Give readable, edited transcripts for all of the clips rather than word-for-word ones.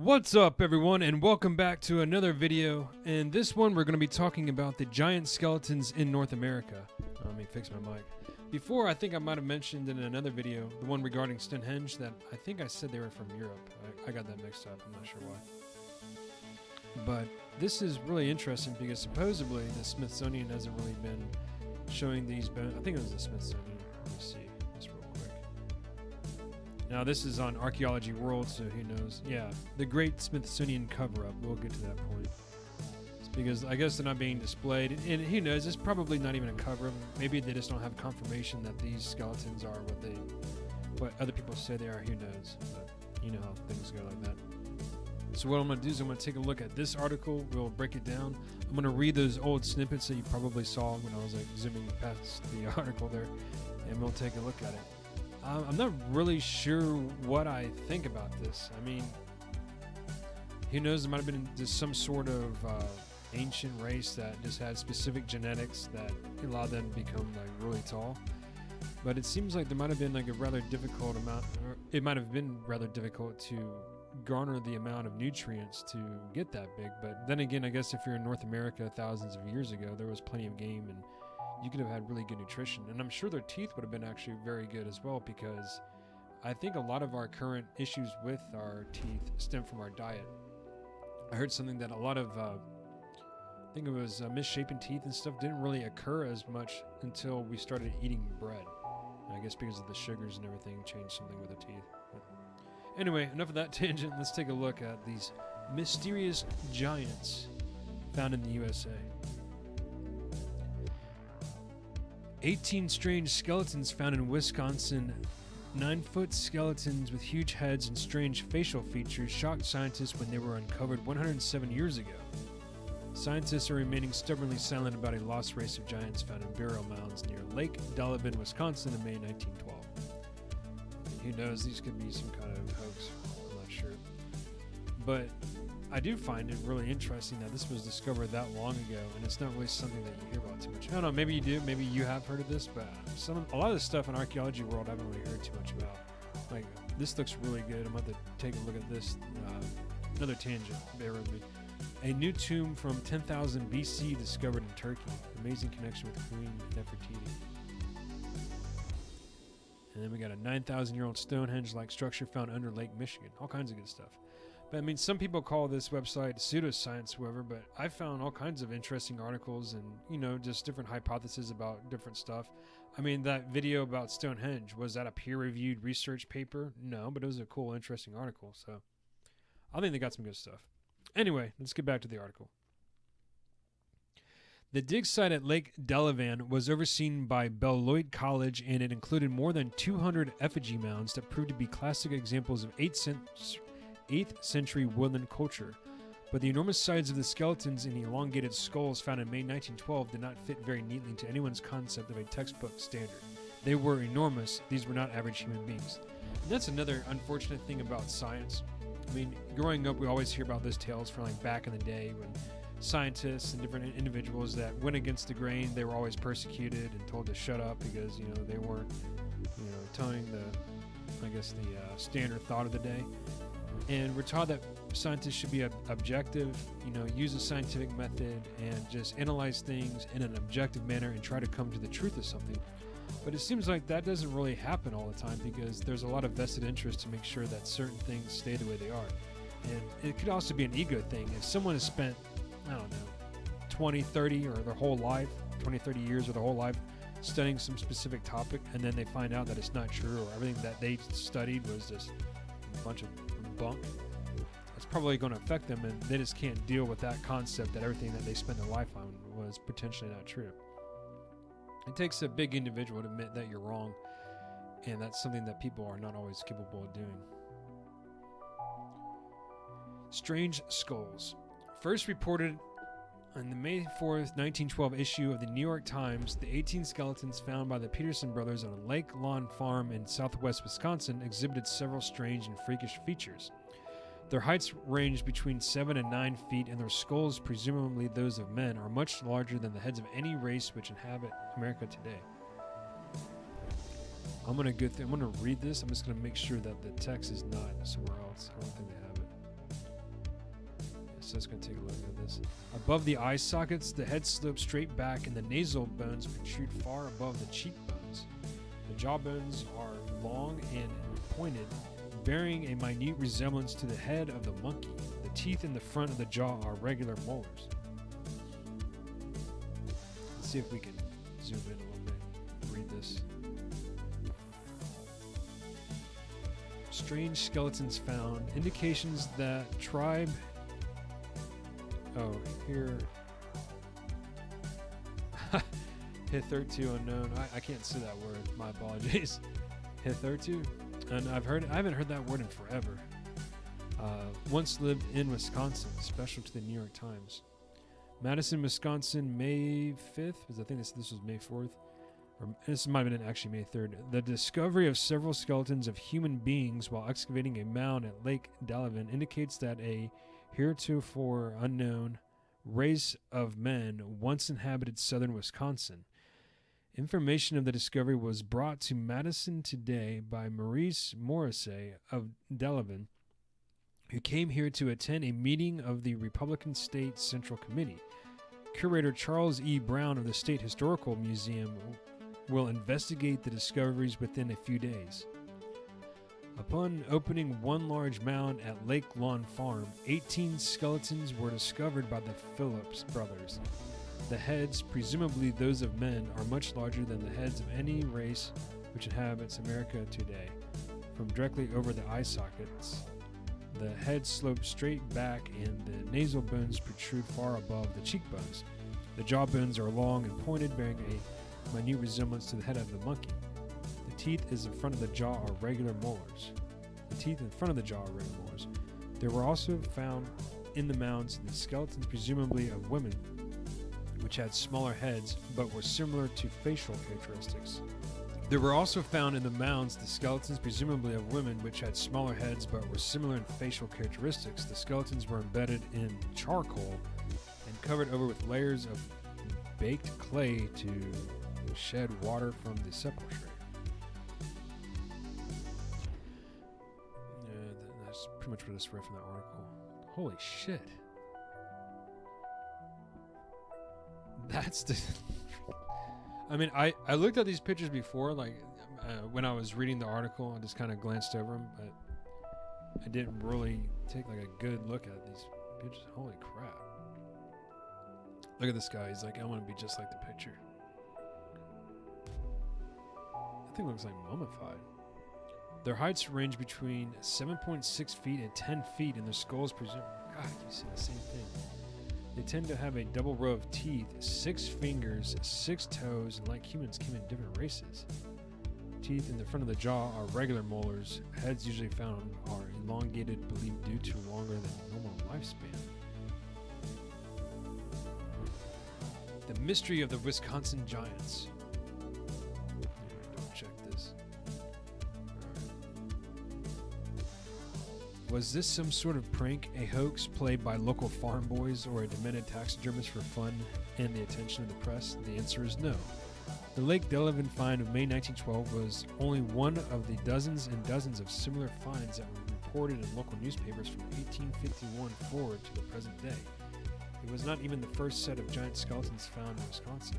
What's up, everyone, and welcome back to another video. In this one, we're going to be talking about the giant skeletons in North America. Let me fix my mic. Before, I think I might have mentioned in another video, the one regarding Stonehenge, that I think I said they were from Europe. I got that mixed up. I'm not sure why. But this is really interesting because supposedly the Smithsonian hasn't really been showing these bones. I think it was the Smithsonian. Let me see this real quick. Now this is on Archaeology World, so who knows? Yeah, the Great Smithsonian Cover-Up. We'll get to that point. It's because I guess they're not being displayed, and who knows? It's probably not even a cover-up. Maybe they just don't have confirmation that these skeletons are what other people say they are. Who knows? But you know how things go like that. So what I'm going to do is I'm going to take a look at this article. We'll break it down. I'm going to read those old snippets that you probably saw when I was like zooming past the article there, and we'll take a look at it. I'm not really sure what I think about this. I mean, who knows? There might have been just some sort of ancient race that just had specific genetics that allowed them to become like really tall. But it seems like there might have been like a rather difficult amount, or it might have been rather difficult to garner the amount of nutrients to get that big. But then again, I guess if you're in North America thousands of years ago, there was plenty of game and you could have had really good nutrition. And I'm sure their teeth would have been actually very good as well, because I think a lot of our current issues with our teeth stem from our diet. I heard something that a lot of, I think it was misshapen teeth and stuff didn't really occur as much until we started eating bread. And I guess because of the sugars and everything changed something with the teeth. But anyway, enough of that tangent. Let's take a look at these mysterious giants found in the USA. 18 strange skeletons found in Wisconsin. 9-foot skeletons with huge heads and strange facial features shocked scientists when they were uncovered 107 years ago. Scientists are remaining stubbornly silent about a lost race of giants found in burial mounds near Lake Delavan, Wisconsin in May 1912. Who knows, these could be some kind of hoax, I'm not sure. But I do find it really interesting that this was discovered that long ago, and it's not really something that you hear about too much. I don't know, maybe you do, maybe you have heard of this, but a lot of the stuff in Archaeology World I haven't really heard too much about. Like, this looks really good. I'm about to take a look at this. Another tangent, bear with me. A new tomb from 10,000 BC discovered in Turkey. Amazing connection with Queen Nefertiti. And then we got a 9,000-year-old Stonehenge-like structure found under Lake Michigan. All kinds of good stuff. But I mean, some people call this website pseudoscience, whoever, but I found all kinds of interesting articles and, you know, just different hypotheses about different stuff. I mean, that video about Stonehenge, was that a peer-reviewed research paper? No, but it was a cool, interesting article. So I think they got some good stuff. Anyway, let's get back to the article. The dig site at Lake Delavan was overseen by Beloit College, and it included more than 200 effigy mounds that proved to be classic examples of 8th century woodland culture. But the enormous size of the skeletons and the elongated skulls found in May 1912 did not fit very neatly into anyone's concept of a textbook standard. They were enormous. These were not average human beings. And that's another unfortunate thing about science. I mean, growing up, we always hear about those tales from like back in the day when scientists and different individuals that went against the grain, they were always persecuted and told to shut up because, you know, they weren't, you know, telling the standard thought of the day. And we're taught that scientists should be objective, you know, use a scientific method and just analyze things in an objective manner and try to come to the truth of something. But it seems like that doesn't really happen all the time because there's a lot of vested interest to make sure that certain things stay the way they are. And it could also be an ego thing. If someone has spent, I don't know, 20, 30 or their whole life, 20, 30 years or their whole life studying some specific topic, and then they find out that it's not true or everything that they studied was just a bunch of bunk, it's probably going to affect them, and they just can't deal with that concept that everything that they spent their life on was potentially not true. It takes a big individual to admit that you're wrong, and that's something that people are not always capable of doing. Strange skulls. First reported in the May 4th, 1912 issue of the New York Times, the 18 skeletons found by the Peterson brothers on a lake lawn farm in southwest Wisconsin exhibited several strange and freakish features. Their heights ranged between 7 and 9 feet, and their skulls, presumably those of men, are much larger than the heads of any race which inhabit America today. I'm going to read this. I'm just going to make sure that the text is not somewhere else. I don't think they have it. so let's go take a look at this. Above the eye sockets, the head slopes straight back and the nasal bones protrude far above the cheekbones. The jawbones are long and pointed, bearing a minute resemblance to the head of the monkey. The teeth in the front of the jaw are regular molars. Let's see if we can zoom in a little bit, read this. Strange skeletons found, indications that tribe... Oh, here... Hitherto unknown. I can't say that word. My apologies. Hitherto? And I haven't heard that word in forever. Once lived in Wisconsin, special to the New York Times. Madison, Wisconsin, May 5th. I think this was May 4th. Or this might have been actually May 3rd. The discovery of several skeletons of human beings while excavating a mound at Lake Delavan indicates that a heretofore unknown race of men once inhabited southern Wisconsin. Information of the discovery was brought to Madison Today by Maurice Morrissey of Delavan, who came here to attend a meeting of the Republican State Central Committee. Curator Charles E. Brown of the State Historical Museum will investigate the discoveries within a few days. Upon opening one large mound at Lake Lawn Farm, 18 skeletons were discovered by the Phillips brothers. The heads, presumably those of men, are much larger than the heads of any race which inhabits America today. From directly over the eye sockets, the head slopes straight back and the nasal bones protrude far above the cheekbones. The jawbones are long and pointed, bearing a minute resemblance to the head of the monkey. The teeth in the front of the jaw are regular molars. There were also found in the mounds the skeletons presumably of women, which had smaller heads but were similar to facial characteristics. There were also found in the mounds the skeletons presumably of women which had smaller heads but were similar in facial characteristics. The skeletons were embedded in charcoal and covered over with layers of baked clay to shed water from the sepulchre. That's pretty much what I just read from that article. Holy shit. That's the... I mean, I looked at these pictures before, like, when I was reading the article. I just kind of glanced over them, but I didn't really take, like, a good look at these pictures. Holy crap. Look at this guy. He's like, I want to be just like the picture. That thing looks like mummified. Their heights range between 7.6 feet and 10 feet, and their skulls presume... God, you see the same thing. They tend to have a double row of teeth, 6 fingers, 6 toes, and like humans came in different races. Teeth in the front of the jaw are regular molars. Heads usually found are elongated, believed due to longer than normal lifespan. The mystery of the Wisconsin Giants. Double check this. Was this some sort of prank, a hoax played by local farm boys, or a demented taxidermist for fun and the attention of the press? The answer is no. The Lake Delavan find of May 1912 was only one of the dozens and dozens of similar finds that were reported in local newspapers from 1851 forward to the present day. It was not even the first set of giant skeletons found in Wisconsin.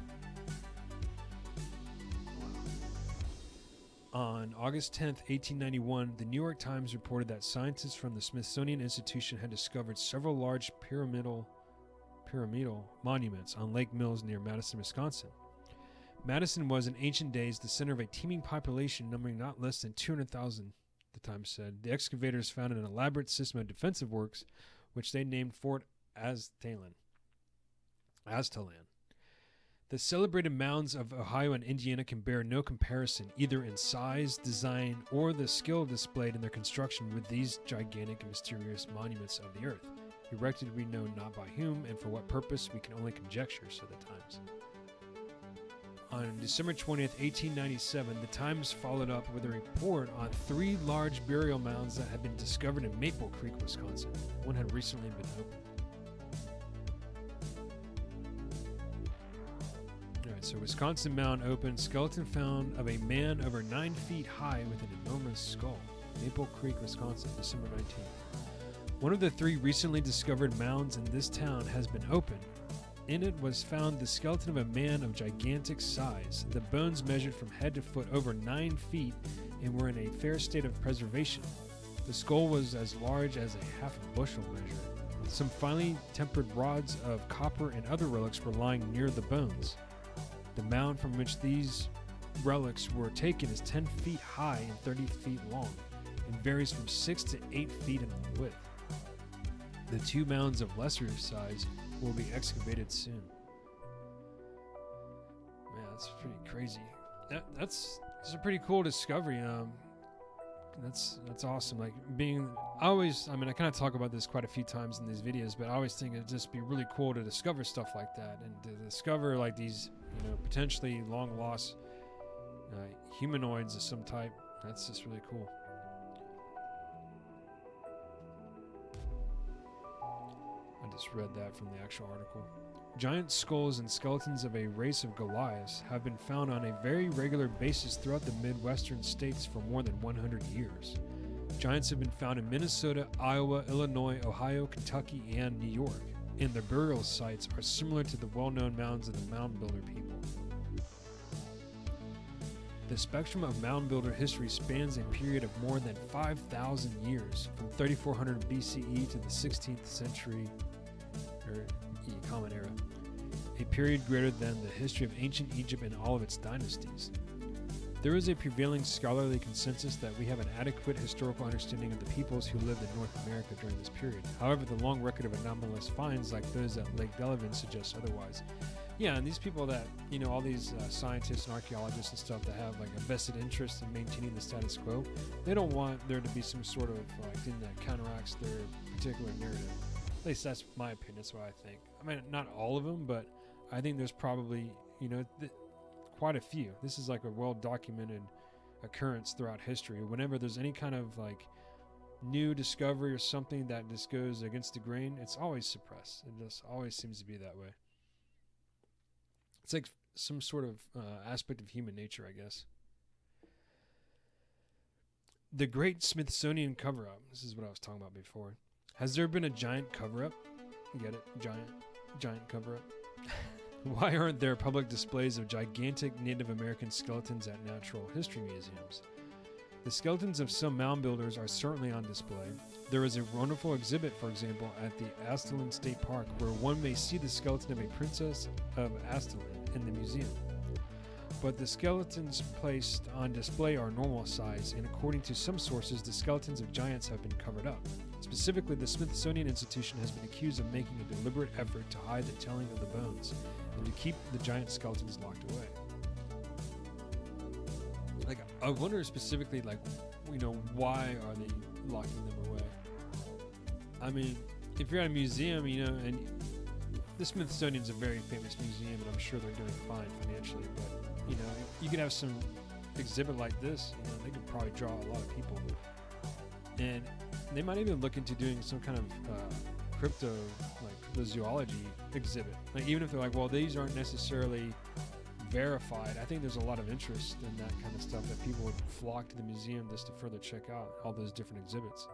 On August 10, 1891, the New York Times reported that scientists from the Smithsonian Institution had discovered several large pyramidal monuments on Lake Mills near Madison, Wisconsin. Madison was in ancient days the center of a teeming population numbering not less than 200,000, the Times said. The excavators found an elaborate system of defensive works, which they named Fort Aztalan. The celebrated mounds of Ohio and Indiana can bear no comparison, either in size, design, or the skill displayed in their construction with these gigantic and mysterious monuments of the earth. Erected we know not by whom, and for what purpose we can only conjecture, said the Times. On December 20th, 1897, the Times followed up with a report on 3 large burial mounds that had been discovered in Maple Creek, Wisconsin. One had recently been opened. So Wisconsin mound opened, skeleton found of a man over 9 feet high with an enormous skull. Maple Creek, Wisconsin, December 19th. One of the 3 recently discovered mounds in this town has been opened. In it was found the skeleton of a man of gigantic size. The bones measured from head to foot over 9 feet and were in a fair state of preservation. The skull was as large as a half a bushel measure. Some finely tempered rods of copper and other relics were lying near the bones. The mound from which these relics were taken is 10 feet high and 30 feet long, and varies from 6 to 8 feet in width. The 2 mounds of lesser size will be excavated soon. Man, that's pretty crazy. That's a pretty cool discovery. That's awesome. Like I kind of talk about this quite a few times in these videos, but I always think it'd just be really cool to discover stuff like that and to discover like these, potentially long lost humanoids of some type. That's just really cool. I just read that from the actual article. Giant skulls and skeletons of a race of Goliaths have been found on a very regular basis throughout the Midwestern states for more than 100 years. Giants have been found in Minnesota, Iowa, Illinois, Ohio, Kentucky, and New York, and their burial sites are similar to the well-known mounds of the Mound Builder people. The spectrum of Mound Builder history spans a period of more than 5,000 years, from 3400 BCE to the 16th century, Common Era, a period greater than the history of ancient Egypt and all of its dynasties. There is a prevailing scholarly consensus that we have an adequate historical understanding of the peoples who lived in North America during this period. However, the long record of anomalous finds like those at Lake Delavan suggests otherwise. Yeah, and these people that, all these scientists and archaeologists and stuff that have like a vested interest in maintaining the status quo, they don't want there to be some sort of thing that counteracts their particular narrative. At least that's my opinion. That's what I think. I mean, not all of them, but I think there's probably, quite a few. This is like a well-documented occurrence throughout history. Whenever there's any kind of new discovery or something that just goes against the grain, it's always suppressed. It just always seems to be that way. It's like some sort of aspect of human nature, I guess. The Great Smithsonian Cover-Up. This is what I was talking about before. Has there been a giant cover-up? You get it? Giant cover-up. Why aren't there public displays of gigantic Native American skeletons at natural history museums? The skeletons of some mound builders are certainly on display. There is a wonderful exhibit, for example, at the Aztalan State Park, where one may see the skeleton of a princess of Aztalan in the museum. But the skeletons placed on display are normal size, and according to some sources, the skeletons of giants have been covered up. Specifically, the Smithsonian Institution has been accused of making a deliberate effort to hide the telling of the bones and to keep the giant skeletons locked away. I wonder specifically, why are they locking them away? I mean, if you're at a museum, and the Smithsonian's a very famous museum, and I'm sure they're doing fine financially, but, you could have some exhibit like this, they could probably draw a lot of people. And they might even look into doing some kind of cryptozoology exhibit. Even if they're well, these aren't necessarily verified, I think there's a lot of interest in that kind of stuff that people would flock to the museum just to further check out all those different exhibits.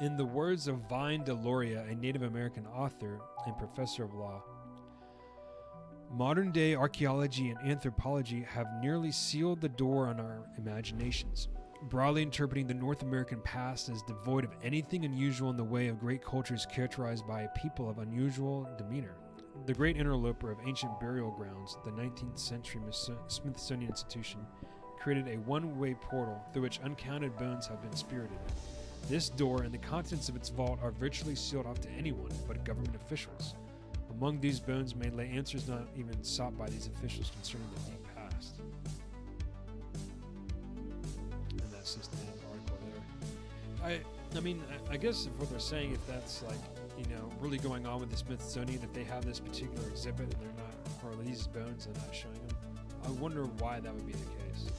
In the words of Vine Deloria, a Native American author and professor of law, modern-day archaeology and anthropology have nearly sealed the door on our imaginations, broadly interpreting the North American past as devoid of anything unusual in the way of great cultures characterized by a people of unusual demeanor. The great interloper of ancient burial grounds, the 19th century Smithsonian Institution, created a one-way portal through which uncounted bones have been spirited. This door and the contents of its vault are virtually sealed off to anyone but government officials. Among these bones may lay answers not even sought by these officials concerning the deep past. And that's just the end of the article there. I guess if what they're saying, if that's really going on with the Smithsonian, if they have this particular exhibit and they're not, or these bones and not showing them, I wonder why that would be the case.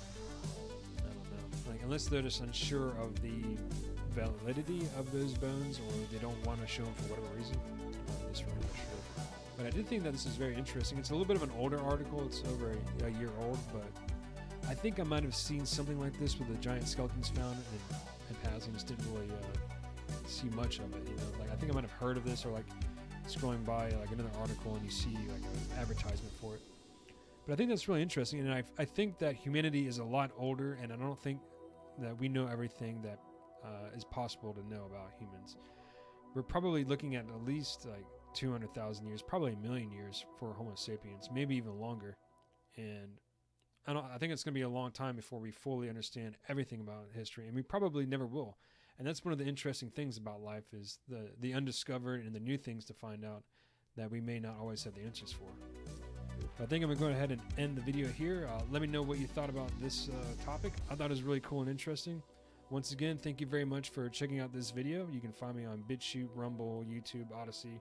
I don't know. Unless they're just unsure of the validity of those bones, or they don't want to show them for whatever reason. I'm just really not sure. But I did think that this is very interesting. It's a little bit of an older article. It's over a year old, but I think I might have seen something like this with the giant skeletons found in passing, just didn't really see much of it. You know, like I think I might have heard of this, or like scrolling by like another article and you see like an advertisement for it. But I think that's really interesting, and I think that humanity is a lot older, and I don't think that we know everything that is possible to know about humans. We're probably looking at least like 200,000 years, probably a million years for Homo sapiens, maybe even longer. And I think it's going to be a long time before we fully understand everything about history, and we probably never will. And that's one of the interesting things about life, is the undiscovered and the new things to find out that we may not always have the answers for. But I think I'm going to go ahead and end the video here. Let me know what you thought about this topic. I thought it was really cool and interesting. Once again, thank you very much for checking out this video. You can find me on BitChute, Rumble, YouTube, Odyssey.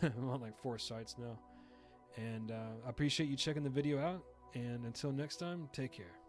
I'm on like 4 sites now. And I appreciate you checking the video out. And until next time, take care.